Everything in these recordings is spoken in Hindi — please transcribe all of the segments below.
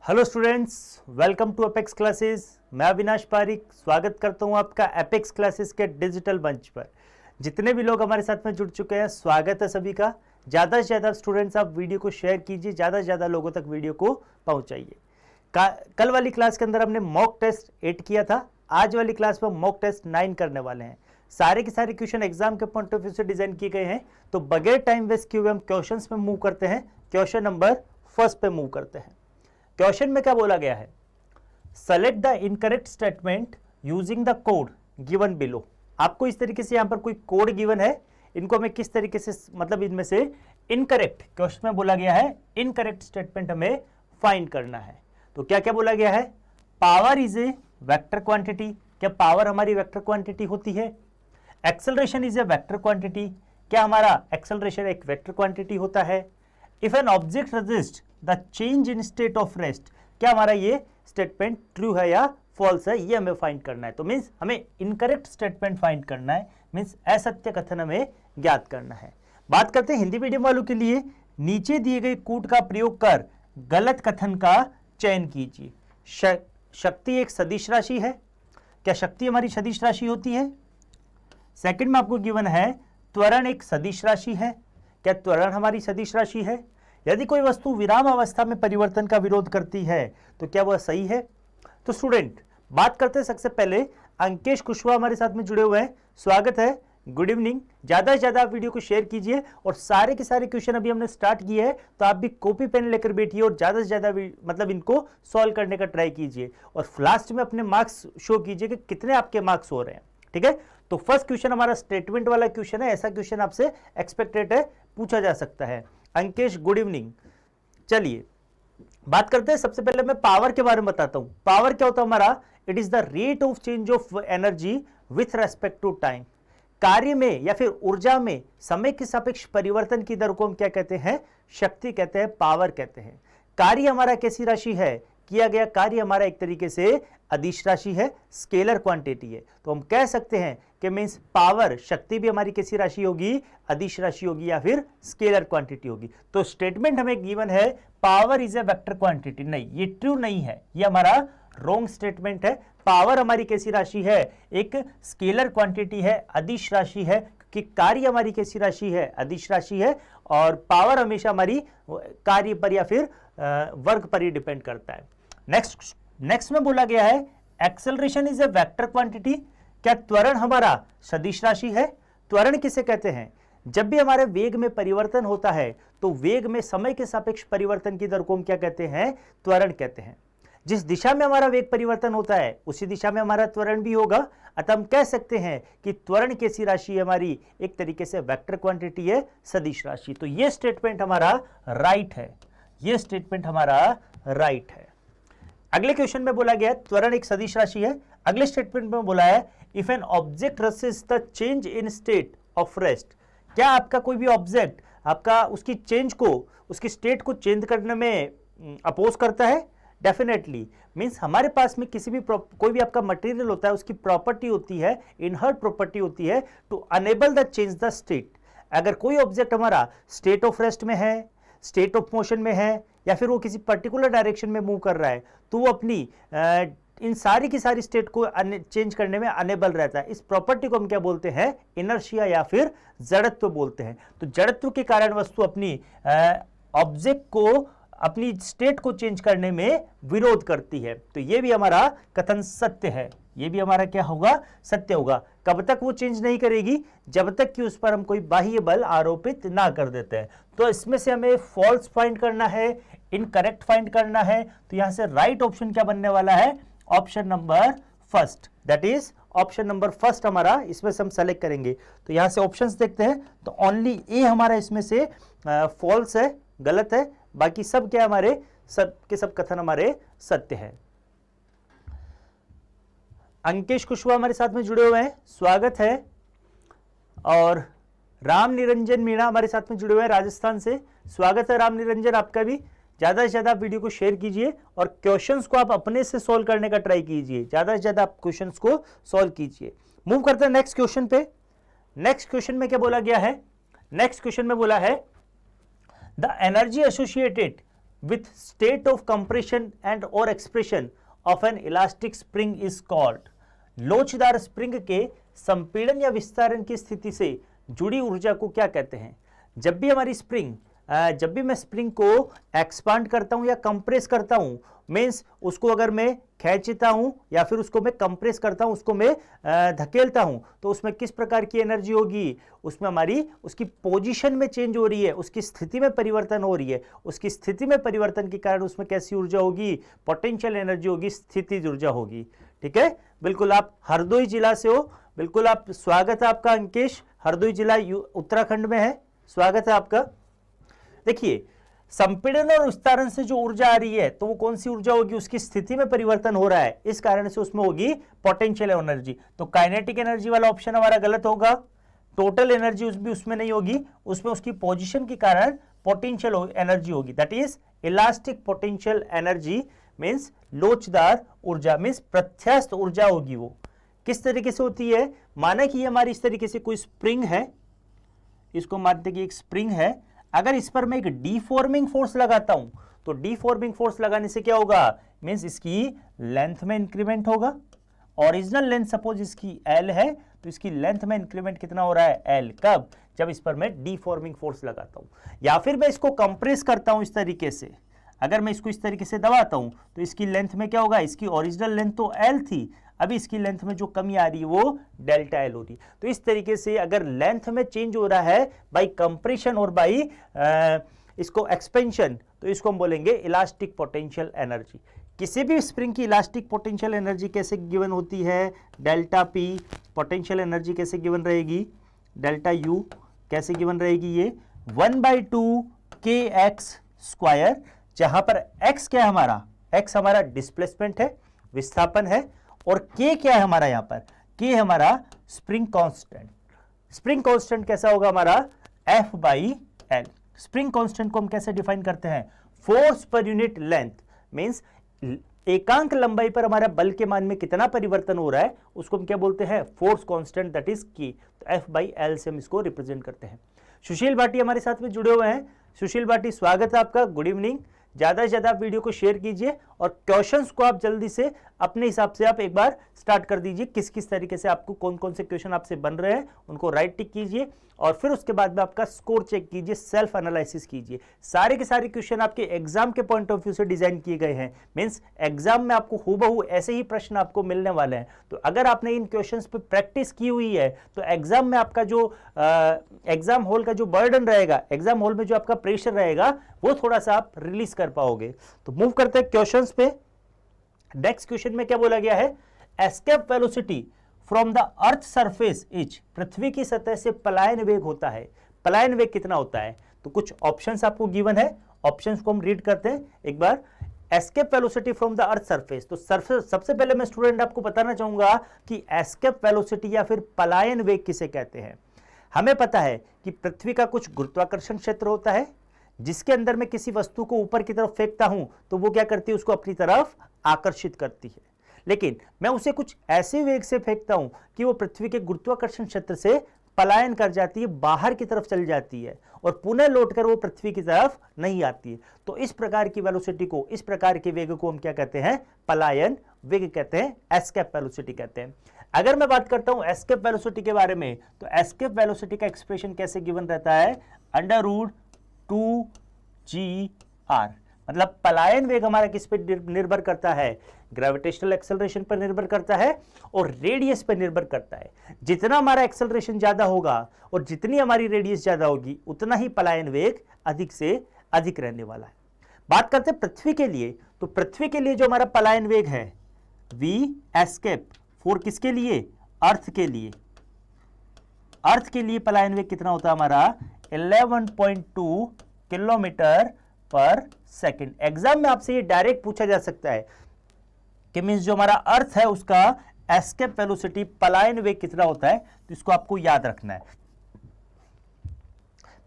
Hello students, welcome to Apex classes. मैं अविनाश पारिक स्वागत करता हूं आपका एपेक्स क्लासेस के डिजिटल मंच पर। जितने भी लोग हमारे साथ में जुड़ चुके हैं, स्वागत है सभी का। ज़्यादा से ज़्यादा स्टूडेंट्स आप वीडियो को शेयर कीजिए, ज़्यादा से ज़्यादा लोगों तक वीडियो को पहुंचाइए। कल वाली क्लास के अंदर हमने मॉक टेस्ट 8 किया था। आज वाली क्लास में मॉक टेस्ट 9 करने वाले हैं। सारे के सारे क्वेश्चन एग्जाम के पॉइंट ऑफ व्यू से डिजाइन किए गए हैं, तो बगैर टाइम वेस्ट किए हुए हम क्वेश्चन में मूव करते हैं। क्वेश्चन नंबर फर्स्ट पे मूव करते हैं। क्वेश्चन में क्या बोला गया है? Select the incorrect statement using the code given below. आपको इस तरीके से यहां पर कोई कोड गिवन है, इनको हमें किस तरीके से, मतलब इनमें से इनकरेक्ट, क्वेश्चन में बोला गया है इनकरेक्ट स्टेटमेंट हमें फाइंड करना है। तो क्या क्या बोला गया है? Power is a vector quantity. क्या पावर हमारी वेक्टर क्वांटिटी होती है? Acceleration is a vector quantity. क्या हमारा एक्सेलरेशन एक वेक्टर क्वांटिटी होता है? If an object resist the change in state of rest, क्या हमारा ये स्टेटमेंट ट्रू है या फॉल्स है, ये हमें फाइंड करना है। तो मीन्स हमें इनकरेक्ट स्टेटमेंट फाइंड करना है, मीन्स असत्य कथन हमें ज्ञात करना है। बात करते हैं हिंदी मीडियम वालों के लिए। नीचे दिए गए कूट का प्रयोग कर गलत कथन का चयन कीजिए। शक्ति एक सदिश राशि है। क्या शक्ति हमारी सदिश राशि होती है? सेकंड में आपको गिवन है त्वरण एक सदिश राशि है। क्या त्वरण हमारी सदिश राशि है? यदि कोई वस्तु विराम अवस्था में परिवर्तन का विरोध करती है तो क्या वह सही है? तो स्टूडेंट बात करते हैं सबसे पहले, अंकेश कुशवाहा हमारे साथ में जुड़े हुए हैं, स्वागत है, गुड इवनिंग। ज्यादा से ज्यादा आप वीडियो को शेयर कीजिए और सारे के सारे क्वेश्चन अभी हमने स्टार्ट किए हैं, तो आप भी कॉपी पेन लेकर बैठिए और ज्यादा से ज्यादा मतलब इनको सॉल्व करने का ट्राई कीजिए और लास्ट में अपने मार्क्स शो कीजिए कि कितने आपके मार्क्स हो रहे हैं। ठीक है, तो फर्स्ट क्वेश्चन हमारा स्टेटमेंट वाला क्वेश्चन है। ऐसा क्वेश्चन आपसे एक्सपेक्टेड है, पूछा जा सकता है। Ankesh good evening. चलिए बात करते हैं। सबसे पहले मैं पावर के बारे में बताता हूं। पावर क्या होता है हमारा? It is the rate of change of energy with respect to time. कार्य में या फिर ऊर्जा में समय के सापेक्ष परिवर्तन की दर को हम क्या कहते हैं? शक्ति कहते हैं, पावर कहते हैं। कार्य हमारा कैसी राशि है? किया गया कार्य हमारा एक तरीके से अदिश राशि है, स्केलर क्वांटिटी है। तो हम कह सकते हैं कि मींस पावर, शक्ति भी हमारी कैसी राशि होगी? अदिश राशि होगी या फिर स्केलर क्वांटिटी होगी। तो स्टेटमेंट हमें गिवन है power is a vector quantity. नहीं, ये ट्रू नहीं है, ये हमारा रॉन्ग स्टेटमेंट है। पावर हमारी कैसी राशि है? एक स्केलर क्वांटिटी है, अदिश राशि है, कि कार्य हमारी कैसी राशि है? अदिश राशि है। और पावर हमेशा हमारी कार्य पर या फिर वर्क पर ही डिपेंड करता है। नेक्स्ट में बोला गया है acceleration is a vector quantity. क्या त्वरण हमारा सदिश राशि है? त्वरण किसे कहते हैं? जब भी हमारे वेग में परिवर्तन होता है तो वेग में समय के सापेक्ष परिवर्तन की दर को हम क्या कहते हैं? त्वरण कहते हैं। जिस दिशा में हमारा वेग परिवर्तन होता है उसी दिशा में हमारा त्वरण भी होगा। अतः हम कह सकते हैं कि त्वरण कैसी राशि है हमारी? एक तरीके से वेक्टर क्वांटिटी है, सदिश राशि। तो ये स्टेटमेंट हमारा राइट है, ये स्टेटमेंट हमारा राइट है। अगले क्वेश्चन में बोला गया त्वरण एक सदिश राशि है। अगले स्टेटमेंट में बोला है if an object resist the change in state of rest. क्या आपका कोई भी ऑब्जेक्ट आपका उसकी चेंज को, उसकी स्टेट को चेंज करने में अपोज करता है? डेफिनेटली। मींस हमारे पास में किसी भी कोई भी आपका मटेरियल होता है, उसकी प्रॉपर्टी होती है, इनहर्ट प्रॉपर्टी होती है to enable the change the state. अगर कोई ऑब्जेक्ट हमारा स्टेट ऑफ रेस्ट में है, स्टेट ऑफ मोशन में है, या फिर वो किसी पर्टिकुलर डायरेक्शन में मूव कर रहा है, तो वो अपनी इन सारी की सारी स्टेट को चेंज करने में अनेबल रहता है। इस प्रॉपर्टी को हम क्या बोलते हैं? इनर्शिया या फिर जड़त्व बोलते हैं। तो जड़त्व के कारण वस्तु अपनी ऑब्जेक्ट को, अपनी स्टेट को चेंज करने में विरोध करती है। तो ये भी हमारा कथन सत्य है, ये भी हमारा क्या होगा? सत्य होगा। कब तक वो चेंज नहीं करेगी? जब तक कि उस पर हम कोई बाह्य बल आरोपित ना कर देते हैं। तो इसमें से हमें फॉल्स फाइंड करना है, इनकरेक्ट फाइंड करना है। तो यहां से राइट ऑप्शन क्या बनने वाला है? Option number first, that is option number first हमारा इसमें से हम सेलेक्ट करेंगे। तो यहां से ऑप्शंस देखते हैं, तो ओनली ए हमारा इसमें से फॉल्स है, गलत है। बाकी सब क्या हमारे सब के सब कथन हमारे सत्य है। अंकेश कुशवाहा हमारे साथ में जुड़े हुए हैं, स्वागत है। और राम निरंजन मीणा हमारे साथ में जुड़े हुए हैं राजस्थान से, स्वागत है राम निरंजन आपका भी। ज्यादा से ज्यादा वीडियो को शेयर कीजिए और क्वेश्चंस को आप अपने से सॉल्व करने का ट्राई कीजिए। ज्यादा से ज्यादा आप क्वेश्चंस को सॉल्व कीजिए। मूव करते हैं नेक्स्ट क्वेश्चन पे। नेक्स्ट क्वेश्चन में क्या बोला गया है? नेक्स्ट क्वेश्चन में बोला है the energy associated with state of compression and or expression of an elastic spring is called। लोचदार स्प्रिंग के संपीड़न या विस्तारण की स्थिति से जुड़ी ऊर्जा को क्या कहते हैं? जब भी हमारी स्प्रिंग जब भी मैं स्प्रिंग को एक्सपांड करता हूं या कंप्रेस करता हूं, मीन्स उसको अगर मैं खींचता हूं या फिर उसको मैं कंप्रेस करता हूं, उसको मैं धकेलता हूं, तो उसमें किस प्रकार की एनर्जी होगी? उसमें हमारी उसकी पोजीशन में चेंज हो रही है, उसकी स्थिति में परिवर्तन हो रही है। उसकी स्थिति में परिवर्तन के कारण उसमें कैसी ऊर्जा होगी? पोटेंशियल एनर्जी होगी, स्थितिज ऊर्जा होगी। ठीक है, बिल्कुल। आप हरदोई जिला से हो, बिल्कुल। आप स्वागत है आपका अंकेश, हरदोई जिला उत्तराखंड में है, स्वागत है आपका। देखिए, संपीड़न और विस्तारण से जो ऊर्जा आ रही है तो वो कौन सी ऊर्जा होगी? उसकी स्थिति में परिवर्तन हो रहा है, इस कारण से उसमें होगी पोटेंशियल एनर्जी। तो काइनेटिक एनर्जी वाला ऑप्शन हमारा गलत होगा। टोटल एनर्जी उसमें नहीं होगी, उसमें उसकी पोजीशन के कारण पोटेंशियल एनर्जी होगी। That is elastic potential energy means लोचदार ऊर्जा, मीन्स प्रत्यास्थ ऊर्जा होगी। वो किस तरीके से होती है? माना कि हमारी इस तरीके से कोई स्प्रिंग है, इसको मानते कि एक स्प्रिंग है। अगर इस पर मैं एक डीफॉर्मिंग फोर्स लगाता हूं तो डीफॉर्मिंग फोर्स लगाने से क्या होगा? मींस इसकी लेंथ में इंक्रीमेंट होगा। ओरिजिनल लेंथ सपोज इसकी L है तो इसकी लेंथ में इंक्रीमेंट कितना हो रहा है? L। कब? जब इस पर मैं डीफॉर्मिंग फोर्स लगाता हूं। या फिर मैं इसको कंप्रेस करता हूं इस तरीके से, अगर मैं इसको इस तरीके से दबाता हूं तो इसकी लेंथ में क्या होगा? इसकी ओरिजिनल लेंथ तो L थी, अभी इसकी लेंथ में जो कमी आ रही है वो डेल्टा L हो रही है। तो इस तरीके से अगर लेंथ में चेंज हो रहा है बाय कंप्रेशन और बाय इसको एक्सपेंशन, तो इसको हम बोलेंगे इलास्टिक पोटेंशियल एनर्जी। किसी भी स्प्रिंग की इलास्टिक पोटेंशियल एनर्जी कैसे गिवन होती है? Delta P। पोटेंशियल एनर्जी कैसे गिवन रहेगी? Delta U। कैसे गिवन रहेगी? ये 1/2 kx स्क्वायर, जहां पर x क्या है हमारा? x हमारा डिस्प्लेसमेंट है, विस्थापन है, और k क्या है हमारा? यहां पर k हमारा स्प्रिंग कांस्टेंट। स्प्रिंग कांस्टेंट कैसा होगा हमारा? F/L। स्प्रिंग कांस्टेंट को हम कैसे डिफाइन करते हैं? Force per unit length, means एकांक लंबाई पर हमारा बल के मान में कितना परिवर्तन हो रहा है उसको हम क्या बोलते हैं? Force constant, that is k। तो F/L से हम इसको रिप्रेजेंट करते हैं। सुशील भाटी हमारे साथ में जुड़े हुए हैं। सुशील भाटी, स्वागत है आपका, गुड इवनिंग। ज्यादा से ज्यादा आप वीडियो को शेयर कीजिए और क्वेश्चंस को आप जल्दी से अपने हिसाब से आप एक बार स्टार्ट कर दीजिए। किस किस तरीके से आपको कौन कौन से क्वेश्चन आपसे बन रहे हैं उनको राइट टिक कीजिए और फिर उसके बाद में आपका स्कोर चेक कीजिए, सेल्फ एनालिसिस कीजिए। सारे के सारे क्वेश्चन आपके एग्जाम के पॉइंट ऑफ व्यू से डिजाइन किए गए हैं, मीन्स एग्जाम में आपको हूबहू ऐसे ही प्रश्न आपको मिलने वाले हैं। तो अगर आपने इन क्वेश्चंस पे प्रैक्टिस की हुई है तो एग्जाम में आपका जो एग्जाम हॉल का जो बर्डन रहेगा, एग्जाम हॉल में जो आपका प्रेशर रहेगा वो थोड़ा सा आप रिलीज कर पाओगे। तो मूव करते हैं क्वेश्चंस पे। नेक्स्ट क्वेश्चन में क्या बोला गया है? Escape velocity from the earth surface is, पृथ्वी की सतह से पलायन वेग होता है। पलायन वेग कितना होता है? तो कुछ ऑप्शंस आपको गिवन है, ऑप्शंस को हम रीड करते हैं एक बार। Escape velocity from the earth surface, तो सबसे पहले मैं स्टूडेंट आपको बताना चाहूंगा कि एस्केप वेलोसिटी या फिर पलायन वेग किसे कहते हैं। हमें पता है कि पृथ्वी का कुछ गुरुत्वाकर्षण क्षेत्र होता है जिसके अंदर मैं किसी वस्तु को ऊपर की तरफ फेंकता हूं तो वो क्या करती है? उसको अपनी तरफ आकर्षित करती है। लेकिन मैं उसे कुछ ऐसे वेग से फेंकता हूं कि वो पृथ्वी के गुरुत्वाकर्षण क्षेत्र से पलायन कर जाती है, बाहर की तरफ चल जाती है और पुनः लौटकर वो पृथ्वी की तरफ नहीं आती है। तो इस प्रकार की वेलोसिटी को, इस प्रकार के वेग को हम क्या कहते हैं? पलायन वेग कहते हैं, एस्केप वेलोसिटी कहते हैं। अगर मैं बात करता हूं एस्केप वेलोसिटी के बारे में तो एस्केप वेलोसिटी का एक्सप्रेशन कैसे गिवन रहता है? √2gr। मतलब पलायन वेग हमारा किस पे निर्भर करता है? ग्रेविटेशनल एक्सेलरेशन पर निर्भर करता है और रेडियस पर निर्भर करता है। जितना हमारा एक्सेलरेशन ज्यादा होगा और जितनी हमारी रेडियस ज्यादा होगी उतना ही पलायन वेग अधिक से अधिक रहने वाला है। बात करते हैं पृथ्वी के लिए, तो पृथ्वी के लिए जो हमारा पलायन वेग है v एस्केप फॉर किसके लिए? अर्थ के लिए। अर्थ के लिए पलायन वेग कितना होता है हमारा? 11.2 किलोमीटर पर सेकेंड। एग्जाम में आपसे ये डायरेक्ट पूछा जा सकता है कि मींस जो हमारा अर्थ है उसका एस्केप वेलोसिटी, पलायन वेग कितना होता है, तो इसको आपको याद रखना है।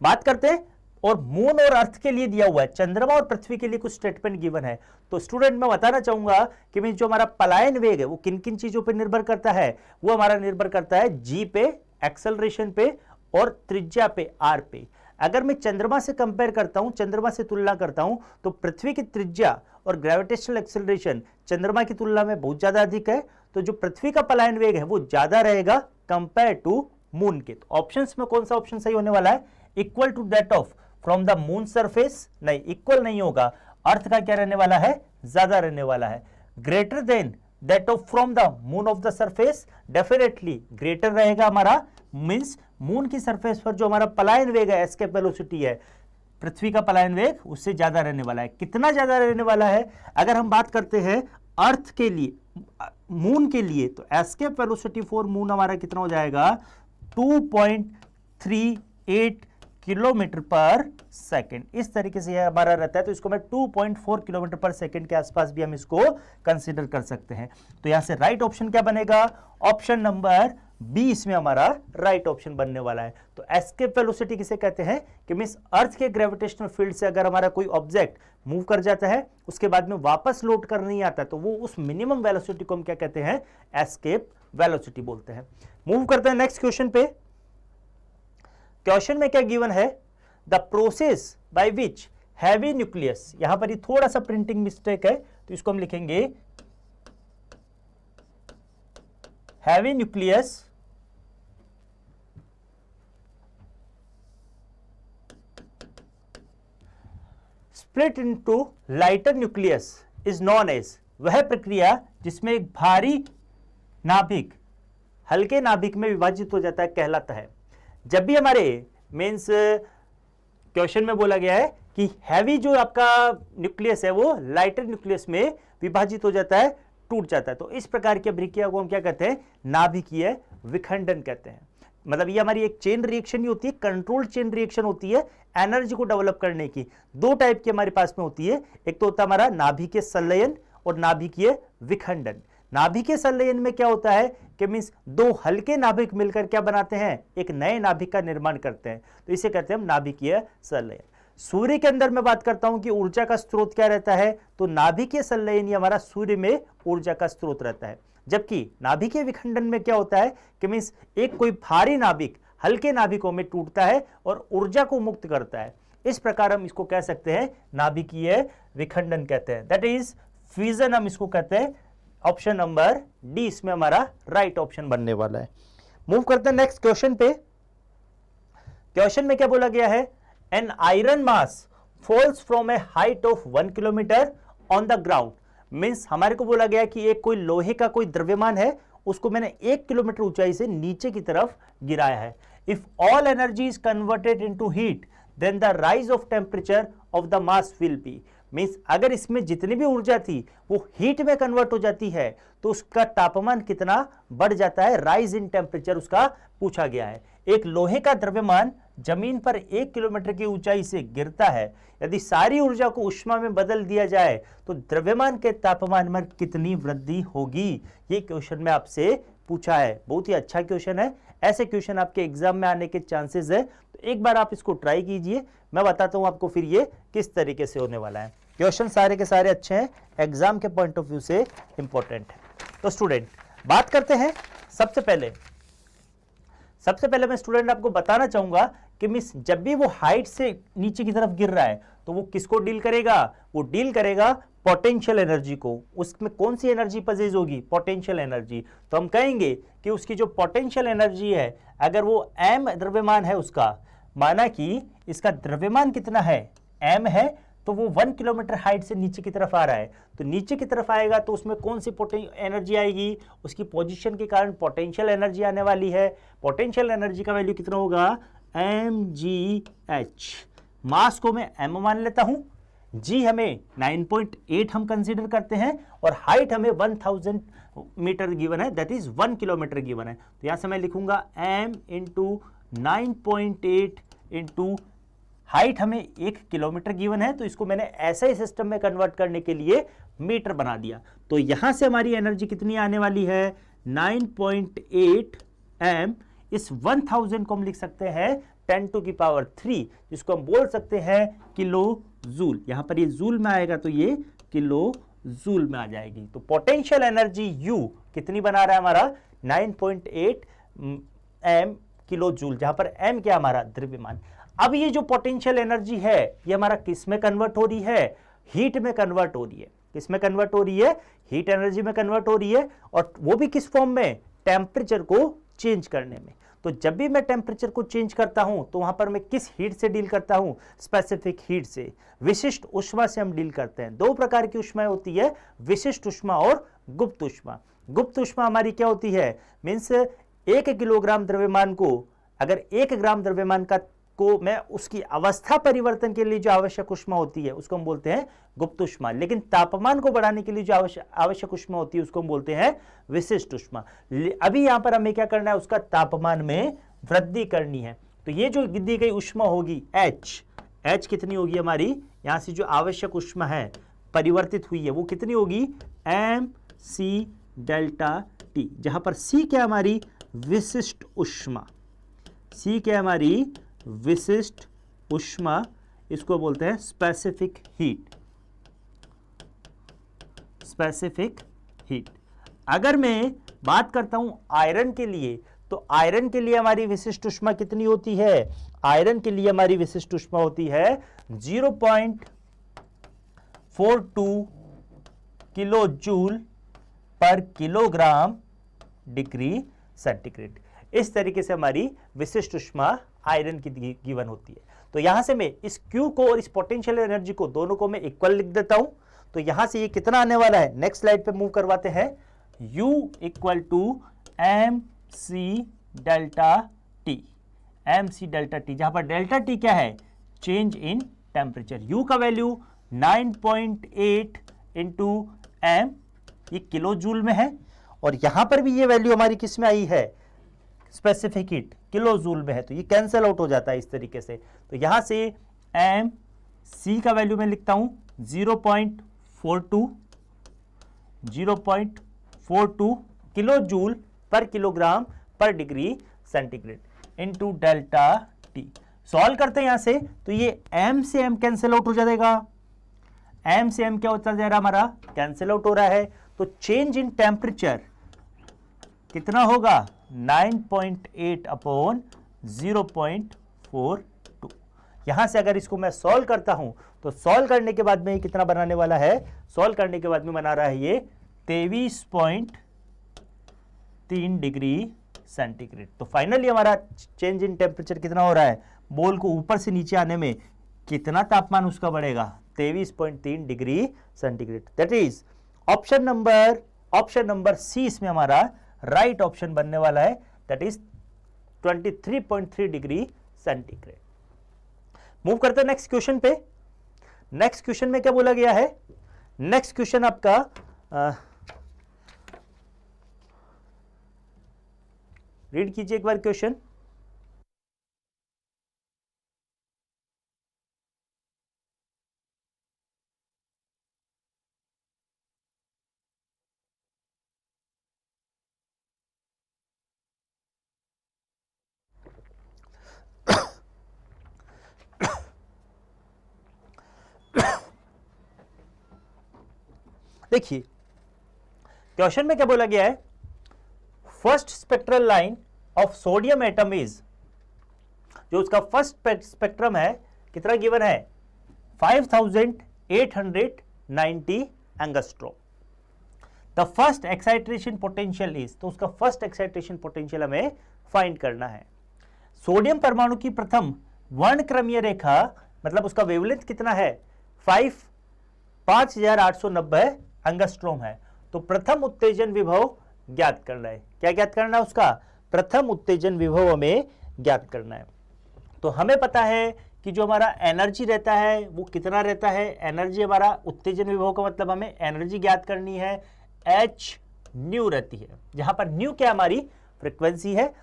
बात करते हैं और मून और अर्थ के लिए दिया हुआ है, चंद्रमा और पृथ्वी के लिए कुछ स्टेटमेंट गिवन है। तो स्टूडेंट मैं बताना चाहूंगा कि मींस जो हमारा पलायन वेग है वो किन किन चीजों पर निर्भर करता है? वो हमारा निर्भर करता है जी पे, एक्सेलरेशन पे और त्रिज्या पे, आर पे। अगर मैं चंद्रमा से कंपेयर करता हूं, चंद्रमा से तुलना करता हूं, तो पृथ्वी की त्रिज्या और ग्रेविटेशनल एक्सेलरेशन चंद्रमा की तुलना में बहुत ज्यादा अधिक है, तो जो पृथ्वी का पलायन वेग है वो ज्यादा रहेगा कंपेयर टू मून के। तो ऑप्शंस में कौन सा ऑप्शन सही होने वाला है? Equal to that of from the moon surface, नहीं, इक्वल नहीं होगा, अर्थ का क्या रहने वाला है? ज्यादा रहने वाला है। Greater than that of from the moon of the surface, definitely greater रहेगा हमारा, मींस मून की सरफेस पर जो हमारा पलायन वेग है, एस्केप वेलोसिटी है, पृथ्वी का पलायन वेग उससे ज्यादा रहने वाला है। कितना ज्यादा रहने वाला है? अगर हम बात करते हैं अर्थ के लिए, मून के लिए, तो एस्केप वेलोसिटी फॉर मून हमारा कितना हो जाएगा? 2.38 किलोमीटर पर सेकेंड। इस तरीके से यह हमारा रहता है, तो इसको मैं 2.4 किलोमीटर पर सेकेंड के आसपास भी हम इसको कंसीडर कर सकते हैं। तो यहां से राइट ऑप्शन क्या बनेगा? ऑप्शन नंबर बी इसमें हमारा राइट ऑप्शन बनने वाला है। तो एस्केप वेलोसिटी किसे कहते हैं? कि मींस अर्थ के ग्रेविटेशनल फील्ड से अगर हमारा कोई ऑब्जेक्ट मूव कर जाता है, उसके बाद में वापस लौट कर नहीं आता, तो वो उस मिनिमम वेलोसिटी को हम क्या कहते हैं? एस्केप वेलोसिटी बोलते हैं। मूव करते हैं नेक्स्ट क्वेश्चन पे। क्वेश्चन में क्या गिवन है? The process by which heavy nucleus, यहां पर ये थोड़ा सा प्रिंटिंग मिस्टेक है, तो इसको हम लिखेंगे heavy nucleus split into lighter nucleus is known as, वह प्रक्रिया जिसमें एक भारी नाभिक हल्के नाभिक में विभाजित हो जाता है कहलाता है। जब भी हमारे मीन्स क्वेश्चन में बोला गया है कि हैवी जो आपका न्यूक्लियस है वो लाइटर न्यूक्लियस में विभाजित हो जाता है, टूट जाता है, तो इस प्रकार की अभिक्रिया को हम क्या कहते हैं? नाभिकीय विखंडन कहते हैं। मतलब ये हमारी एक चेन रिएक्शन ही होती है, कंट्रोल्ड चेन रिएक्शन होती है एनर्जी को डेवलप करने की। दो टाइप की हमारे पास में होती है, एक तो होता है हमारा नाभिकीय संलयन और नाभिकीय विखंडन। नाभिकीय संलयन में क्या होता है कि मींस दो हल्के नाभिक मिलकर क्या बनाते हैं? एक नए नाभिक का निर्माण करते हैं, तो इसे कहते हैं हम नाभिकीय संलयन। सूर्य के अंदर मैं बात करता हूं कि ऊर्जा का स्रोत क्या रहता है, तो नाभिकीय संलयन ही हमारा सूर्य में ऊर्जा का स्रोत रहता है। जबकि नाभिकीय विखंडन में क्या होता है कि मींस एक कोई भारी नाभिक हल्के नाभिकों में टूटता है और ऊर्जा को मुक्त करता है। इस प्रकार हम इसको कह सकते हैं नाभिकीय विखंडन कहते हैं, दैट इज फ्यूजन हम इसको कहते हैं। ऑप्शन नंबर डी इसमें हमारा राइट ऑप्शन बनने वाला है। मूव करते हैं नेक्स्ट क्वेश्चन पे। क्वेश्चन में क्या बोला गया है? An iron mass falls from A height of 1 kilometre on the ground, means हमारे को बोला गया कि एक कोई लोहे का कोई द्रव्यमान है, उसको मैंने 1 किलोमीटर ऊंचाई से नीचे की तरफ गिराया है। If all energy is converted into heat then the rise of temperature of the mass will be, means अगर इसमें जितनी भी ऊर्जा थी वो हीट में कन्वर्ट हो जाती है, तो उसका तापमान कितना बढ़ जाता है? राइज इन टेम्परेचर उसका पूछा गया है। एक लोहे का द्रव्यमान जमीन पर 1 किलोमीटर की ऊंचाई से गिरता है, यदि सारी ऊर्जा को ऊष्मा में बदल दिया जाए तो द्रव्यमान के तापमान में कितनी वृद्धि होगी? ये क्वेश्चन में आपसे पूछा है, बहुत ही अच्छा क्वेश्चन है। ऐसे क्वेश्चन आपके एग्जाम में आने के चांसेस है, तो एक बार आप इसको ट्राई कीजिए, मैं बताता हूं आपको फिर ये किस तरीके से होने वाला है। क्वेश्चन सारे के सारे अच्छे हैं, एग्जाम के पॉइंट ऑफ व्यू से इंपॉर्टेंट है। तो स्टूडेंट बात करते हैं, सबसे पहले मैं स्टूडेंट आपको बताना चाहूंगा कि मिस जब भी वो हाइट से नीचे की तरफ गिर रहा है तो वो किसको डील करेगा? वो डील करेगा पोटेंशियल एनर्जी को। उसमें कौन सी एनर्जी पजेज होगी? Potential energy. तो हम कहेंगे कि उसकी जो पोटेंशियल एनर्जी है, अगर वो m द्रव्यमान है उसका, माना कि इसका द्रव्यमान कितना है? m है, तो वो 1 किलोमीटर हाइट से नीचे की तरफ आ रहा है, तो नीचे की तरफ आएगा तो उसमें कौन सी एनर्जी आएगी? उसकी पोजीशन के कारण पोटेंशियल एनर्जी आने वाली है। पोटेंशियल एनर्जी का वैल्यू कितना होगा? mgh। मास को मैं m मान लेता हूं, g हमें 9.8 हम कंसीडर करते हैं, और हाइट हमें 1000 मीटर गिवन है, दैट इज 1 किलोमीटर गिवन है। तो यहां से मैं लिखूंगा m इंटू 9.8 इंटू हाइट हमें 1 किलोमीटर गिवन है, तो इसको मैंने ऐसे ही सिस्टम में कन्वर्ट करने के लिए मीटर बना दिया। तो यहां से हमारी एनर्जी कितनी आने वाली है? 9.8 m। इस 1000 को हम लिख सकते हैं 10⁻3, जिसको हम बोल सकते हैं किलो जूल। यहां पर ये जूल में आएगा तो ये किलो जूल में आ जाएगी। तो पोटेंशियल एनर्जी U कितनी बना रहा है हमारा? 9.8 m किलो जूल, जहां पर m क्या हमारा द्रव्यमान। अब ये जो पोटेंशियल एनर्जी है ये हमारा किस में कन्वर्ट हो रही है, हीट में कन्वर्ट हो रही है। किस में कन्वर्ट हो रही है, हीट एनर्जी में कन्वर्ट हो रही है, और वो भी किस फॉर्म में, टेम्परेचर को चेंज करने में। तो जब भी मैं टेम्परेचर को चेंज करता हूं तो वहां पर मैं किस हीट से डील करता हूं, स्पेसिफिक हीट से, विशिष्ट ऊष्मा से हम डील करते हैं। दो प्रकार की ऊष्मा होती है, विशिष्ट ऊष्मा और गुप्त ऊष्मा। गुप्त ऊष्मा हमारी क्या होती है, मीन्स 1 किलोग्राम द्रव्यमान को, अगर 1 ग्राम द्रव्यमान को मैं उसकी अवस्था परिवर्तन के लिए जो आवश्यक ऊष्मा होती है उसको हम बोलते हैं गुप्त ऊष्मा। लेकिन तापमान को बढ़ाने के लिए जो आवश्यक ऊष्मा होती है उसको हम बोलते हैं विशिष्ट ऊष्मा। अभी यहां पर हमें क्या करना है, उसका तापमान में वृद्धि करनी है। तो ये जो दी गई ऊष्मा होगी H कितनी होगी हमारी, यहां से जो आवश्यक ऊष्मा है परिवर्तित हुई है वो कितनी होगी, mc डेल्टा T, जहां पर C क्या हमारी विशिष्ट ऊष्मा, C क्या हमारी विशिष्ट ऊष्मा, इसको बोलते हैं स्पेसिफिक हीट। Specific heat. अगर मैं बात करता हूं आयरन के लिए, तो आयरन के लिए हमारी विशिष्ट ऊष्मा कितनी होती है, आयरन के लिए हमारी विशिष्ट ऊष्मा होती है 0.42 किलो जूल पर किलोग्राम डिग्री सेंटीग्रेड। इस तरीके से हमारी विशिष्ट ऊष्मा आयरन की गिवन होती है। तो यहां से मैं इस Q को और इस पोटेंशियल एनर्जी को दोनों को मैं इक्वल लिख देता हूं। तो यहां से ये कितना आने वाला है, नेक्स्ट स्लाइड पे मूव करवाते हैं। U equal to mc delta T, mc delta T, जहां पर डेल्टा टी क्या है, चेंज इन टेम्परेचर। U का वैल्यू 9.8 इंटू m, ये किलो जूल में है, और यहां पर भी ये वैल्यू हमारी किस में आई है, स्पेसिफिक हीट, किलो जूल में है। तो ये कैंसिल आउट हो जाता है इस तरीके से। तो यहां से एम सी का वैल्यू मैं लिखता हूं 0.42 किलो जूल पर किलोग्राम पर degree centigrade into delta T. Solve करते हैं यहां से, तो ये एम से एम कैंसिल आउट हो जाएगा, एम से एम क्या होता जा रहा हमारा, कैंसिल आउट हो रहा है। तो चेंज इन टेम्परेचर कितना होगा, 9.8 अपॉन 0.42। यहां से अगर इसको मैं सॉल्व करता हूं तो सॉल्व करने के बाद में ये कितना बनाने वाला है, सॉल्व करने के बाद में बना रहा है ये 23.3 डिग्री सेंटीग्रेड। तो फाइनली हमारा चेंज इन टेम्परेचर कितना हो रहा है, बॉल को ऊपर से नीचे आने में कितना तापमान उसका बढ़ेगा, 23.3 degree centigrade. That is option number C इसमें हमारा राइट ऑप्शन बनने वाला है, that is 23.3 degree centigrade. Move करते हैं नेक्स्ट क्वेश्चन पे। नेक्स्ट क्वेश्चन में क्या बोला गया है, नेक्स्ट क्वेश्चन आपका रीड कीजिए एक बार क्वेश्चन। देखिए क्वेश्चन में क्या बोला गया है, first spectral line of sodium atom is, जो उसका फर्स्ट स्पेक्ट्रम है कितना गिवन है, 5890 angstrom. The first excitation potential is, तो उसका फर्स्ट एक्साइटेशन पोटेंशियल हमें फाइंड करना है। सोडियम परमाणु की प्रथम वर्णक्रमीय रेखा, मतलब उसका वेवलेंथ कितना है, 5890 एंगस्ट्रॉम है। तो प्रथम उत्तेजन विभव ज्ञात करना है। क्या ज्ञात करना है, उसका प्रथम उत्तेजन विभव हमें ज्ञात करना है। तो हमें पता है कि जो हमारा एनर्जी रहता है वो कितना रहता है, एनर्जी हमारा उत्तेजन विभव का मतलब हमें एनर्जी ज्ञात करनी है, एच न्यू रहती है, जहां पर न्यू क्या हमारी फ्रीक्वेंसी है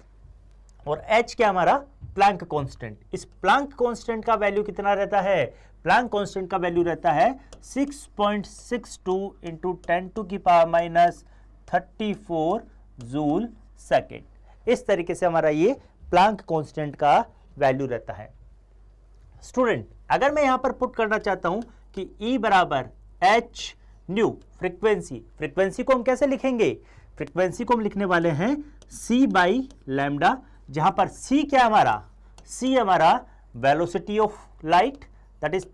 और एच क्या हमारा प्लैंक कांस्टेंट। इस प्लैंक कांस्टेंट का वैल्यू कितना रहता है, प्लैंक कांस्टेंट का वैल्यू रहता है 6.62 इंटू 10⁻34 जूल सेकेंड। इस तरीके से हमारा ये प्लैंक कांस्टेंट का वैल्यू रहता है। स्टूडेंट अगर मैं यहां पर पुट करना चाहता हूं कि E बराबर एच न्यू फ्रीक्वेंसी को हम कैसे लिखेंगे, फ्रीक्वेंसी को हम लिखने वाले हैं C बाई लैम्डा, जहां पर c क्या हमारा, c हमारा velocity of light, that is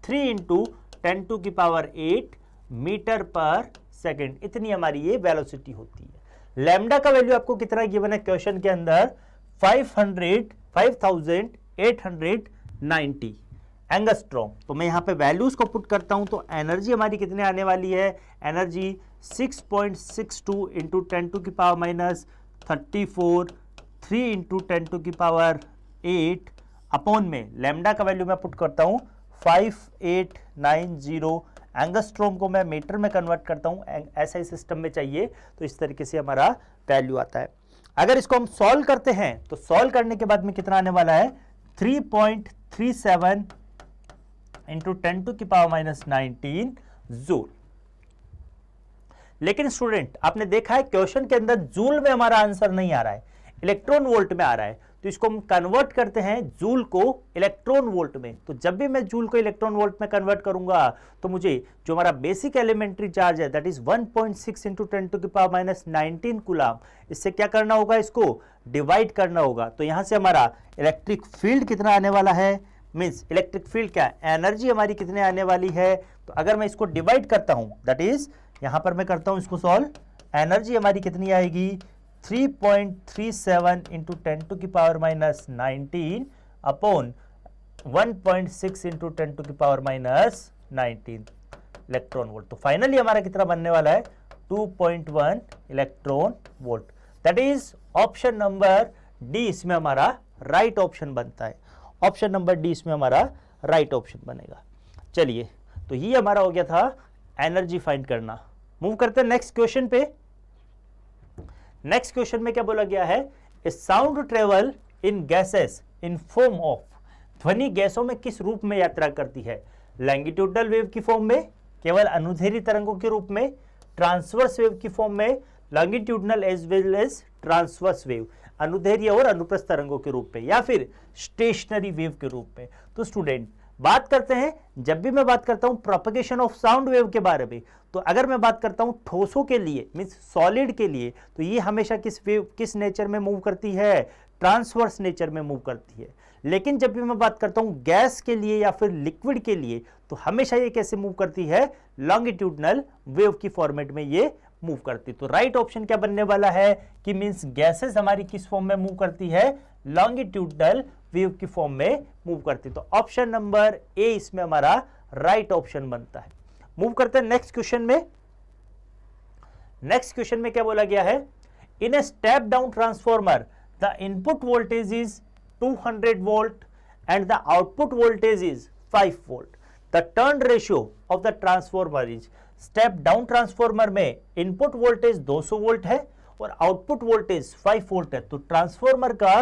3 into 10 to की पावर 8 मीटर पर सेकेंड, इतनी हमारी ये वेलोसिटी होती है। लैम्डा का वैल्यू आपको कितना गिवन है क्वेश्चन के अंदर, 5890 एंगस्ट्रॉम। तो मैं यहाँ पे वैल्यूज को पुट करता हूं तो एनर्जी हमारी कितने आने वाली है, एनर्जी 6.62 इंटू 10 टू की पावर माइनस 34, 3 इंटू 10 टू की पावर 8 अपॉन में लैम्डा का वैल्यू मैं पुट करता हूं 5890 एंगस्ट्रॉम को मैं मीटर में कन्वर्ट करता हूं, ऐसा ही सिस्टम में चाहिए तो इस तरीके से हमारा वैल्यू आता है। अगर इसको हम सॉल्व करते हैं तो सॉल्व करने के बाद में कितना आने वाला है, 3.37 इंटू 10 टू की पावर माइनस 19 जूल। लेकिन स्टूडेंट आपने देखा है क्वेश्चन के अंदर जूल में हमारा आंसर नहीं आ रहा है, इलेक्ट्रॉन वोल्ट में आ रहा है। तो इसको हम कन्वर्ट करते हैं जूल को इलेक्ट्रॉन वोल्ट में। तो जब भी मैं जूल को इलेक्ट्रॉन वोल्ट में कन्वर्ट करूंगा तो मुझे जो हमारा बेसिक एलिमेंट्री चार्ज है दैट इज 1.6 इंटू 10 टू की पावर माइनस 19 कूलम, इससे क्या करना होगा, इसको डिवाइड करना होगा। तो यहां से हमारा इलेक्ट्रिक फील्ड कितना आने वाला है, मींस इलेक्ट्रिक फील्ड क्या, एनर्जी हमारी कितने आने वाली है। तो अगर मैं इसको डिवाइड करता हूं दैट इज यहां पर मैं करता हूं इसको सॉल्व, एनर्जी हमारी कितनी आएगी, 3.37 इंटू 10 टू की power minus 19 upon 1.6 into 10 to की पावर माइनस 19 इलेक्ट्रॉन वोल्ट। तो फाइनली हमारा कितना बनने वाला है, 2.1 electron volt. That is option number D इसमें हमारा राइट ऑप्शन बनता है। ऑप्शन नंबर डी इसमें हमारा राइट ऑप्शन बनेगा। चलिए तो ये हमारा हो गया था एनर्जी फाइंड करना। मूव करते हैं नेक्स्ट क्वेश्चन पे। नेक्स्ट क्वेश्चन में क्या बोला गया है, a sound travel in gases in form of, ध्वनि गैसों में किस रूप में यात्रा करती है, लैंगिट्यूडनल वेव की फॉर्म में, केवल अनुदैर्ध्य तरंगों के रूप में, ट्रांसवर्स वेव की फॉर्म में, longitudinal as well as transverse wave, अनुदैर्ध्य और अनुप्रस्थ तरंगों के रूप में, या फिर स्टेशनरी वेव के रूप में। तो स्टूडेंट बात करते हैं, जब भी मैं बात करता हूं प्रोपगेशन ऑफ साउंड वेव के बारे में, तो अगर मैं बात करता हूं ठोसों के लिए मींस सॉलिड के लिए, तो ये हमेशा किस नेचर में मूव करती है, ट्रांसवर्स नेचर में मूव करती है। लेकिन जब भी मैं बात करता हूं गैस के लिए या फिर लिक्विड के लिए, तो हमेशा ये कैसे मूव करती है, लॉन्गिट्यूडनल वेव की फॉर्मेट में ये मूव करती। तो राइट ऑप्शन क्या बनने वाला है कि मींस गैसेस हमारी किस फॉर्म में मूव करती है, लॉन्गिट्यूडनल वेव की फॉर्म में मूव करती। तो ऑप्शन नंबर ए इसमें हमारा राइट ऑप्शन बनता है। मूव करते हैं नेक्स्ट क्वेश्चन में। नेक्स्ट क्वेश्चन में क्या बोला गया है, in a step down transformer the input voltage is 200 volt and the output voltage is 5 volt. The turn ratio of the transformer is, step down transformer में इनपुट वोल्टेज 200 वोल्ट है और आउटपुट वोल्टेज 5 वोल्ट है। तो ट्रांसफॉर्मर का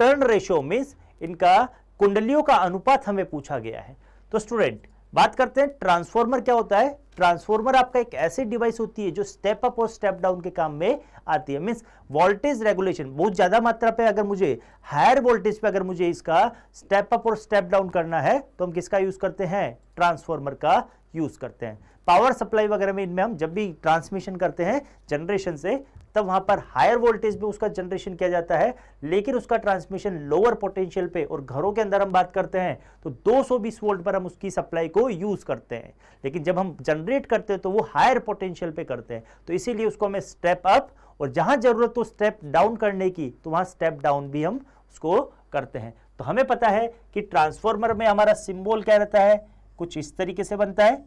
टर्न रेशियो मींस इनका कुंडलियों का अनुपात हमें पूछा गया है। तो स्टूडेंट बात करते हैं ट्रांसफॉर्मर क्या होता है। ट्रांसफॉर्मर आपका एक ऐसी डिवाइस होती है जो स्टेप अप और स्टेप डाउन के काम में आती है। मींस वोल्टेज रेगुलेशन, बहुत ज्यादा मात्रा पे अगर मुझे हायर वोल्टेज पे अगर मुझे इसका स्टेप अप और स्टेप डाउन करना है तो हम किसका यूज करते हैं, ट्रांसफॉर्मर का यूज करते हैं। पावर सप्लाई वगैरह में इनमें हम जब भी ट्रांसमिशन करते हैं जनरेशन से, तब वहां पर हायर वोल्टेज पे उसका जनरेशन किया जाता है, लेकिन उसका ट्रांसमिशन लोअर पोटेंशियल पे, और घरों के अंदर हम बात करते हैं तो 220 वोल्ट पर हम उसकी सप्लाई को यूज करते हैं। लेकिन जब हम जनरेट करते हैं तो वो हायर पोटेंशियल पे करते हैं, तो इसीलिए उसको हमें स्टेप अप, और जहां जरूरत हो स्टेप डाउन करने की तो वहां स्टेप डाउन भी हम उसको करते हैं। तो हमें पता है कि ट्रांसफॉर्मर में हमारा सिंबल क्या रहता है, कुछ इस तरीके से बनता है,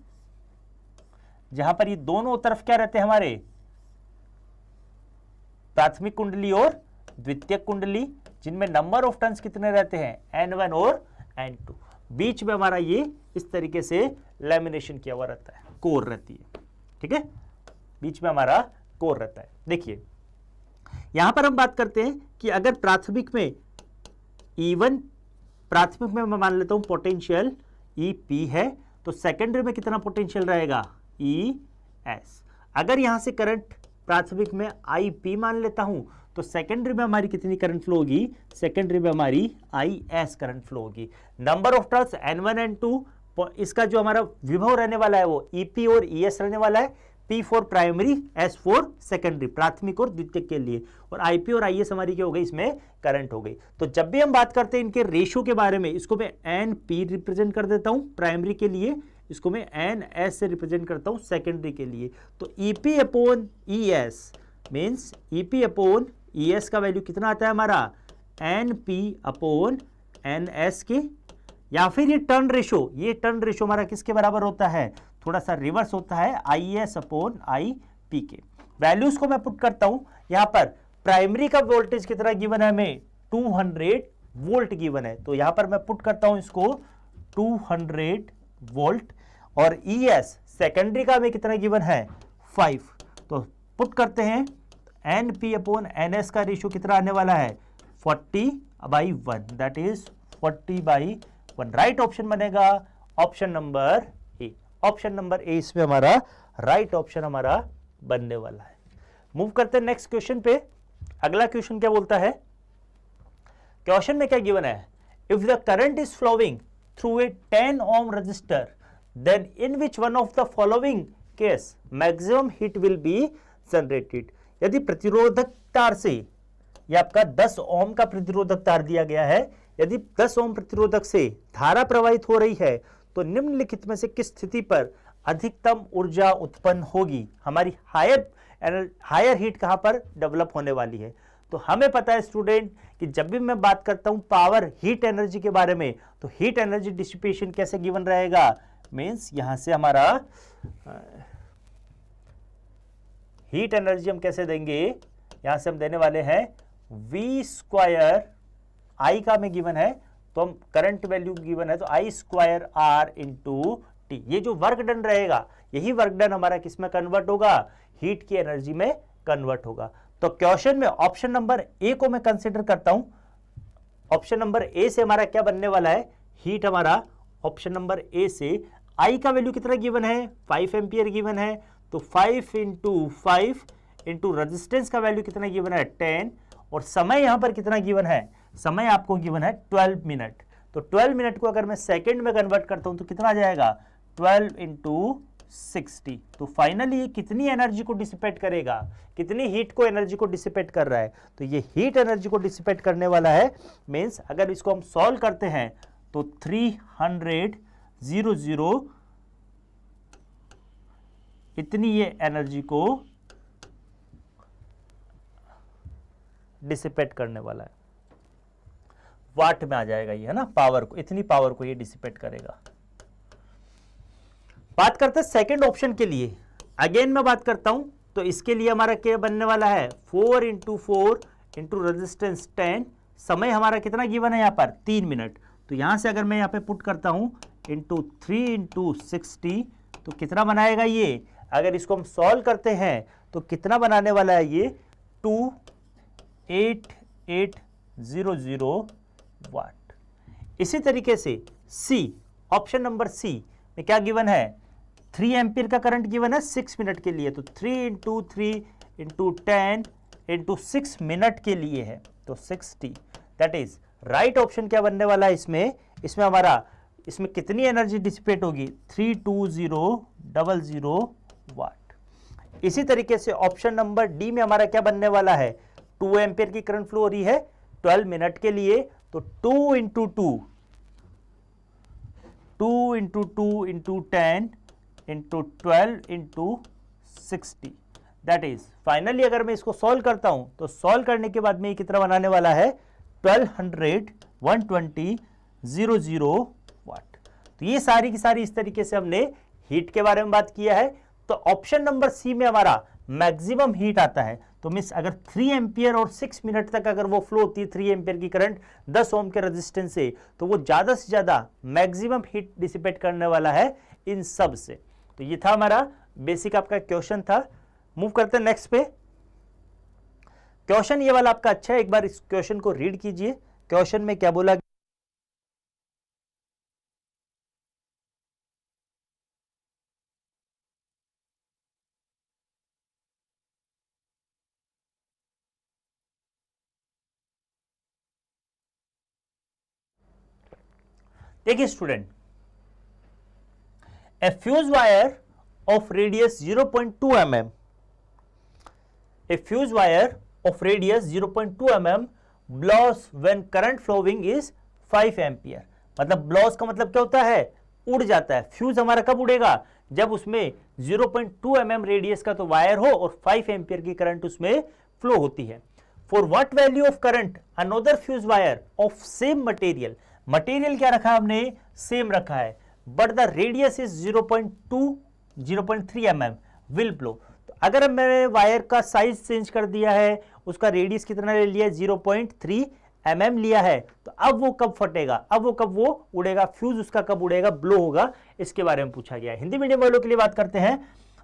जहां पर ये दोनों तरफ क्या रहते हैं हमारे, प्राथमिक कुंडली और द्वितीयक कुंडली, जिनमें नंबर ऑफ टर्न्स कितने रहते हैं, N1 और N2। बीच में हमारा ये इस तरीके से लैमिनेशन किया हुआ रहता है, कोर रहती है, ठीक है, बीच में हमारा कोर रहता है। देखिए यहां पर हम बात करते हैं कि अगर प्राथमिक में E1, प्राथमिक में मैं मान लेता हूं पोटेंशियल EP है, तो सेकेंडरी में कितना पोटेंशियल रहेगा, ES। अगर यहां से करंट प्राथमिक में IP मान लेता हूं तो सेकेंडरी में हमारी कितनी करंट फ्लो होगी, सेकेंडरी में हमारी IS करंट फ्लो होगी। Number of turns N1 N2, इसका जो हमारा विभव रहने वाला है वो EP और ES रहने वाला है। P for primary, S for secondary, प्राथमिक और द्वितीयक के लिए, और IP और IS हमारी क्या हो गई, इसमें करंट हो गई। तो जब भी हम बात करते हैं इनके रेशियो के बारे में, इसको मैं NP रिप्रेजेंट कर देता हूं प्राइमरी के लिए, इसको मैं NS से रिप्रेजेंट करता हूं सेकेंडरी के लिए। तो EP upon ES means EP upon ES का वैल्यू कितना आता है हमारा, NP अपॉन NS के, या फिर ये टर्न रेशो हमारा किसके बराबर होता है, थोड़ा सा रिवर्स होता है, IS अपॉन IP के। वैल्यूज को मैं पुट करता हूं यहां पर। प्राइमरी का वोल्टेज कितना गिवन है हमें, 200 वोल्ट गिवन है, तो यहां पर मैं पुट करता हूं इसको 200 वोल्ट, और ES सेकेंडरी का हमें कितना गिवन है, 5, तो पुट करते हैं NP अपॉन NS का रेशियो कितना आने वाला है, 40/1, दैट इज 40/1। राइट ऑप्शन बनेगा option number A. Option number A इसमें हमारा राइट ऑप्शन हमारा बनने वाला है। मूव करते हैं नेक्स्ट क्वेश्चन पे। अगला क्वेश्चन क्या बोलता है, क्वेश्चन में क्या गिवन है, if the current is flowing through a 10 ohm resistor then in which one of the following case maximum heat will be generated. यदि प्रतिरोधक तार से, यह आपका 10 ओम का प्रतिरोधक तार दिया गया है, यदि 10 ओम प्रतिरोधक से धारा प्रवाहित हो रही है तो निम्नलिखित में से किस स्थिति पर अधिकतम ऊर्जा उत्पन्न होगी, हमारी हायर हीट कहां पर डेवलप होने वाली है। तो हमें पता है स्टूडेंट कि जब भी मैं बात करता हूं पावर हीट एनर्जी के बारे में, तो हीट एनर्जी डिसिपेशन कैसे गिवन रहेगा, मींस यहां से हमारा हीट एनर्जी हम कैसे देंगे, यहां से हम देने वाले हैं V², I का में गिवन है, तो हम करंट वैल्यू गिवन है तो I² R इंटू टी। ये जो वर्क डन रहेगा, यही वर्क डन हमारा किस में कन्वर्ट होगा, हीट की एनर्जी में कन्वर्ट होगा। तो क्वेश्चन में ऑप्शन नंबर ए को मैं कंसीडर करता हूं। ऑप्शन नंबर ए से हमारा क्या बनने वाला है, हीट हमारा ऑप्शन नंबर ए से I का वैल्यू कितना गिवन है, 5 एम्पियर गिवन है, तो 5 इंटू 5 इंटू रजिस्टेंस का वैल्यू कितना गिवन है 10, और समय यहां पर कितना गिवन है, समय आपको गिवन है 12 मिनट। तो 12 मिनट को अगर मैं सेकंड में कन्वर्ट करता हूं तो कितना आ जाएगा, 12 इंटू 60। तो फाइनली ये कितनी एनर्जी को डिसिपेट करेगा, कितनी हीट को एनर्जी को डिसिपेट कर रहा है, तो ये हीट एनर्जी को डिसिपेट करने वाला है। मींस अगर इसको हम सॉल्व करते हैं तो 300 इतनी ये एनर्जी को डिसिपेट करने वाला है, वाट में आ जाएगा ये, है ना, पावर को, इतनी पावर को ये डिसिपेट करेगा। बात करते हैं सेकंड ऑप्शन के लिए, अगेन मैं बात करता हूं, तो इसके लिए हमारा क्या बनने वाला है, 4 इंटू 4 इंटू रजिस्टेंस 10, समय हमारा कितना गिवन है यहाँ पर 3 मिनट। तो यहां से अगर मैं यहाँ पे पुट करता हूं इंटू 3 इंटू 60, तो कितना बनाएगा ये, अगर इसको हम सॉल्व करते हैं तो कितना बनाने वाला है ये, 28800 वाट। इसी तरीके से सी, ऑप्शन नंबर सी में क्या गिवन है, 3 एम्पियर का करंट गिवन है 6 मिनट के लिए, तो 3 इंटू 3 इंटू 10 इंटू 6 मिनट के लिए है, तो 60। दैट इज राइट ऑप्शन क्या बनने वाला है इसमें, इसमें हमारा, इसमें कितनी एनर्जी डिसिपेट होगी, 32000 वाट। इसी तरीके से ऑप्शन नंबर डी में हमारा क्या बनने वाला है, 2 एम्पियर की करंट फ्लो हो रही है 12 मिनट के लिए, तो 2 into 2 into 10 into 12 into 60। That is finally अगर मैं इसको सॉल्व करता हूं तो सॉल्व करने के बाद में ये कितना बनाने वाला है, 1200 वाट। तो ये सारी की सारी इस तरीके से हमने हीट के बारे में बात किया है। तो ऑप्शन नंबर सी में हमारा मैक्सिमम हीट आता है, तो मींस अगर 3 एम्पियर और 6 मिनट तक अगर वो फ्लो होती है 3 एम्पियर की करंट 10 ओम के रेजिस्टेंस से, तो वो ज्यादा से ज्यादा मैक्सिमम हीट डिसिपेट करने वाला है इन सब से। तो ये था हमारा बेसिक आपका क्वेश्चन था। मूव करते हैं नेक्स्ट पे। क्वेश्चन ये वाला आपका अच्छा है, एक बार इस क्वेश्चन को रीड कीजिए। क्वेश्चन में क्या बोला, देखिए student, a fuse wire of radius 0.2 mm, a fuse wire of radius 0.2 mm blows when current flowing is 5 ampere. मतलब ब्लॉस का मतलब क्या होता है, उड़ जाता है। फ्यूज हमारा कब उड़ेगा, जब उसमें 0.2 mm रेडियस का तो वायर हो और 5 एम्पियर की करंट उसमें फ्लो होती है। For what value of current another fuse wire of same material, material क्या रखा हमने, सेम रखा है, but the radius is 0.3 mm will blow. तो अगर मैंने वायर का साइज चेंज कर दिया है, उसका रेडियस कितना ले लिया, 0.3 mm लिया है, तो अब वो कब फटेगा, अब वो कब वो उड़ेगा, फ्यूज उसका कब उड़ेगा, ब्लो होगा, इसके बारे में पूछा गया है। हिंदी मीडियम वालों के लिए बात करते हैं।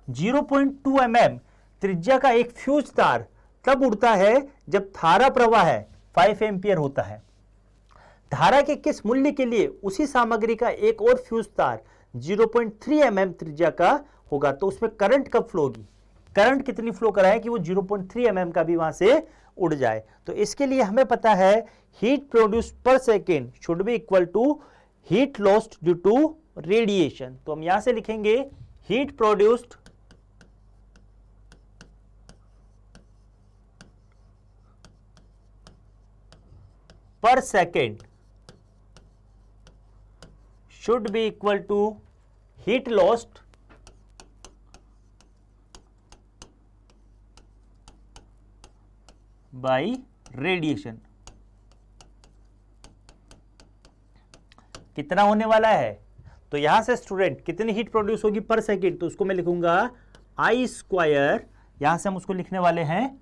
0.2 mm त्रिज्या का एक फ्यूज तार तब उड़ता है जब धारा प्रवाह है 5 एम्पियर होता है। धारा के किस मूल्य के लिए उसी सामग्री का एक और फ्यूज तार 0.3 mm त्रिज्या का होगा, तो उसमें करंट कब फ्लो होगी, करंट कितनी फ्लो कराए कि वो 0.3 mm का भी वहां से उड़ जाए। तो इसके लिए हमें पता है heat produced per second should be equal to heat lost due to radiation. तो हम यहां से लिखेंगे heat produced per second should be equal to heat lost by radiation। कितना होने वाला है, तो यहां से स्टूडेंट कितनी हीट प्रोड्यूस होगी पर सेकेंड, तो उसको मैं लिखूंगा आई स्क्वायर, यहां से हम उसको लिखने वाले हैं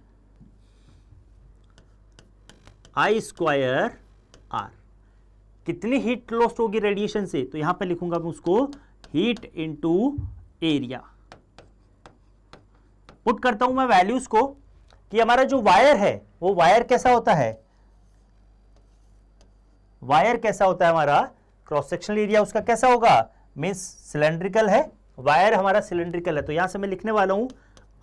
आई स्क्वायर आर। कितनी हीट लॉस्ट होगी रेडिएशन से, तो यहां पे लिखूंगा मैं उसको हीट इनटू एरिया। पुट करता हूं मैं वैल्यूज को कि हमारा जो वायर है वो वायर कैसा होता है, वायर कैसा होता है हमारा, क्रॉस सेक्शनल एरिया उसका कैसा होगा, मींस सिलेंड्रिकल है, वायर हमारा सिलेंड्रिकल है। तो यहां से मैं लिखने वाला हूं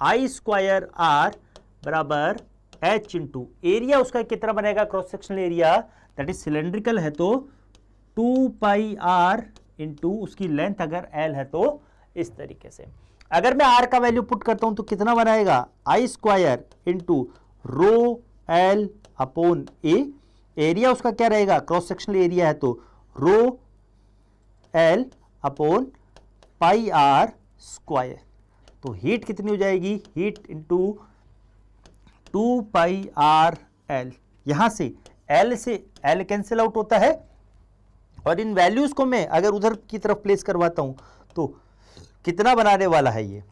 आई स्क्वायर आर बराबर एच इंटू एरिया, उसका कितना बनेगा cross sectional area, that is cylindrical है तो 2 पाई आर इंटू उसकी लेंथ अगर एल है तो इस तरीके से। अगर मैं आर का वैल्यू पुट करता हूं तो कितना बनाएगा, I square into rho L upon A, area उसका क्या रहेगा, क्रॉस सेक्शनल एरिया है तो rho L upon pi R square. तो हीट कितनी हो जाएगी, heat into 2 pi R L, यहां से एल कैंसिल आउट होता है, और इन वैल्यूज को मैं अगर उधर की तरफ प्लेस करवाता हूं तो कितना बनाने वाला है ये,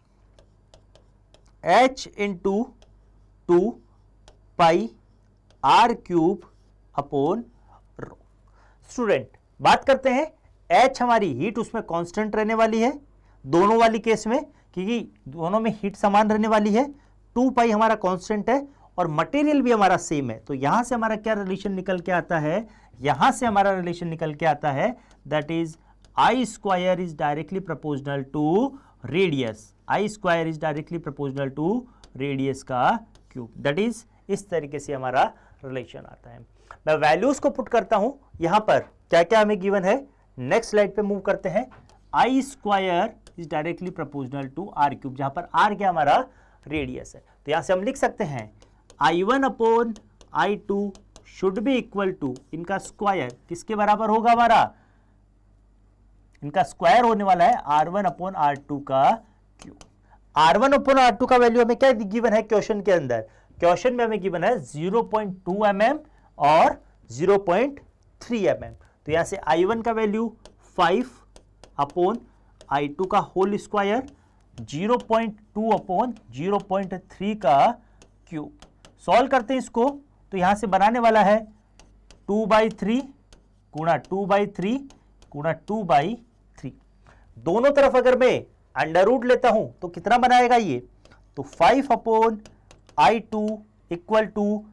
H into 2 pi R cube upon rho. Student बात करते हैं, एच हमारी हीट उसमें कांस्टेंट रहने वाली है दोनों वाली केस में, क्योंकि दोनों में हीट समान रहने वाली है, 2 पाई हमारा कांस्टेंट है और मटेरियल भी हमारा सेम है। तो यहां से हमारा क्या रिलेशन निकल के आता है, यहां से हमारा रिलेशन निकल के आता है that is I square is directly proportional to radius, I square is directly proportional to radius का क्यूब, दैट इज इस तरीके से हमारा रिलेशन आता है। मैं वैल्यूज को पुट करता हूं, यहां पर क्या क्या हमें गिवन है, नेक्स्ट स्लाइड पे मूव करते हैं। I square is directly proportional to R cube, जहां पर आर क्या हमारा रेडियस है, तो यहां से हम लिख सकते हैं I1 upon I2 should be equal to, इनका स्क्वायर किसके बराबर होगा हमारा, इनका स्क्वायर होने वाला है R1 अपॉन R2 का क्यूब। R1 अपॉन R2 का वैल्यू हमें क्या गिवन है क्वेश्चन के अंदर, क्वेश्चन में हमें गिवन है 0.2 mm और 0.3 mm। तो यहां से I1 का वैल्यू 5 अपॉन I2 का होल स्क्वायर, 0.2 अपॉन 0.3 का क्यूब। सॉल्व करते हैं इसको, तो यहां से बनाने वाला है 2/3 गुणा 2/3 गुणा 2/3। दोनों तरफ अगर मैं अंडर रूट लेता हूं तो कितना बनाएगा ये, तो 5 upon I2 equal to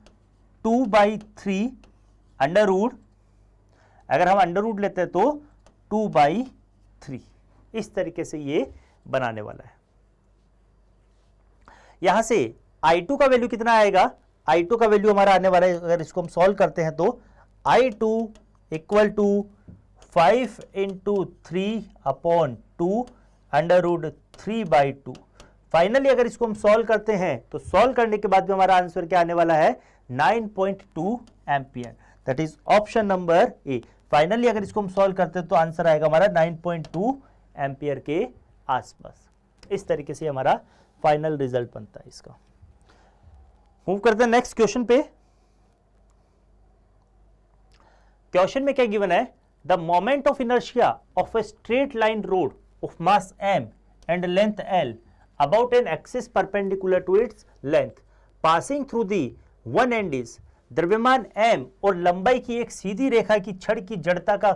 2/3 under root, अगर हम अंडर रूट लेते हैं तो 2/3, इस तरीके से ये बनाने वाला है। यहां से I2 का वैल्यू कितना आएगा, I2 का वैल्यू हमारा आने वाला है, अगर इसको हम सॉल्व करते हैं तो I2 equal to 5 into 3 upon 2, √3/2। Finally अगर इसको हम सॉल्व करते हैं तो सॉल्व करने के बाद में हमारा आंसर क्या आने वाला है 9.2 ampere. That is option number A. Finally अगर इसको हम सॉल्व करते हैं तो आंसर आएगा हमारा 9.2 एम्पियर के आसपास। इस तरीके से हमारा फाइनल रिजल्ट बनता है इसका। मूव करते हैं नेक्स्ट क्वेश्चन पे। क्वेश्चन में क्या गिवन है, the moment of inertia of a straight line road of mass m and length L about an axis perpendicular to its length passing through the one end is, द्रव्यमान m और लंबाई की एक सीधी रेखा की छड़ की जड़ता का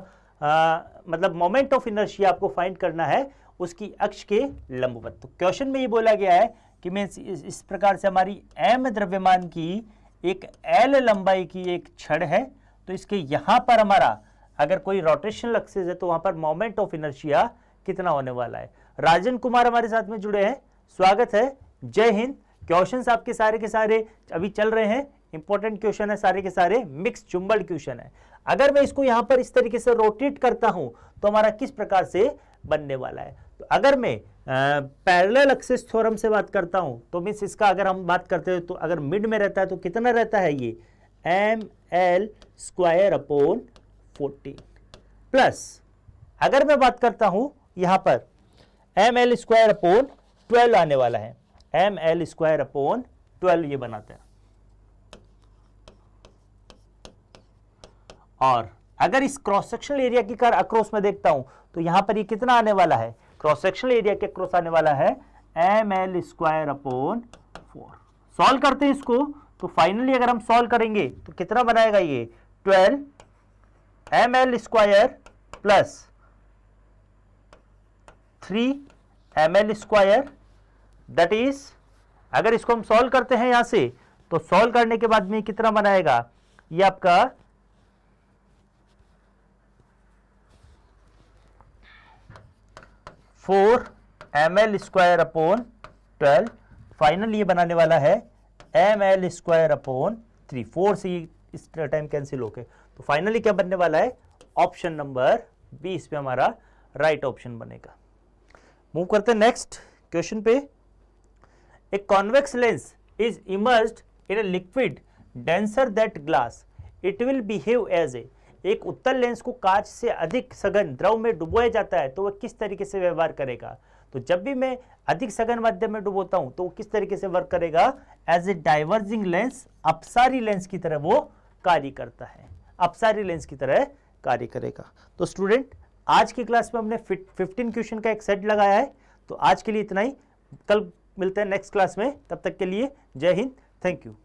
मतलब मोमेंट ऑफ इनर्शिया आपको फाइंड करना है उसकी अक्ष के लंबवत। तो क्वेश्चन में ये बोला गया है कि मैं इस प्रकार से हमारी m द्रव्यमान की एक l लंबाई की एक छड़ है, तो इसके यहां पर हमारा अगर कोई रोटेशनल एक्सिस है तो वहां पर मोमेंट ऑफ इनर्शिया कितना होने वाला है। राजन कुमार हमारे साथ में जुड़े हैं, स्वागत है, जय हिंद। क्वेश्चंस आपके सारे के सारे अभी चल रहे हैं, इंपॉर्टेंट क्वेश्चन है, सारे के सारे मिक्स जुम्बल क्वेश्चन है। अगर मैं इसको यहां पर इस तरीके से रोटेट करता हूं तो हमारा किस प्रकार से बनने वाला है। तो अगर मैं पैरेलल एक्सिस थ्योरम से बात करता हूं तो मीन्स इसका अगर हम बात करते हैं तो अगर मिड में रहता है तो कितना रहता है ये ml² / 14 प्लस अगर मैं बात करता हूं यहां पर ml² / 12 आने वाला है, ml² / 12 ये बनाता है। और अगर इस क्रॉस सेक्शनल एरिया की कर अक्रॉस में देखता हूं तो यहां पर ये कितना आने वाला है, क्रॉस सेक्शनल एरिया के अक्रॉस आने वाला है ml² / 4। सॉल्व करते हैं इसको तो फाइनली अगर हम सॉल्व करेंगे तो कितना बनाएगा ये 12 ml² plus 3 ml²। That is अगर इसको हम सॉल्व करते हैं यहां से तो सॉल्व करने के बाद में कितना बनाएगा ये आपका 4 ml² / 12। फाइनल ये बनाने वाला है ml² / 3। 4 से इस टाइम कैंसिल होके तो फाइनली क्या बनने वाला है ऑप्शन नंबर बी, इस पे हमारा राइट ऑप्शन बनेगा। मूव करते हैं नेक्स्ट क्वेश्चन पे। A convex lens is immersed in a liquid denser that glass, it will behave as a. एक उत्तल लेंस को कांच से अधिक सघन द्रव में डुबोया जाता है तो वह किस तरीके से व्यवहार करेगा। तो जब भी मैं अधिक सघन माध्यम में डुबोता हूं तो वो किस तरीके से वर्क करेगा, एज ए डाइवर्जिंग लेंस, अपसारी लेंस की तरह वो कार्य करता है, अपसारी लेंस की तरह कार्य करेगा। तो स्टूडेंट आज की क्लास में हमने 15 क्वेश्चन का एक सेट लगाया है। तो आज के लिए इतना ही, कल मिलते हैं नेक्स्ट क्लास में, तब तक के लिए जय हिंद, थैंक यू।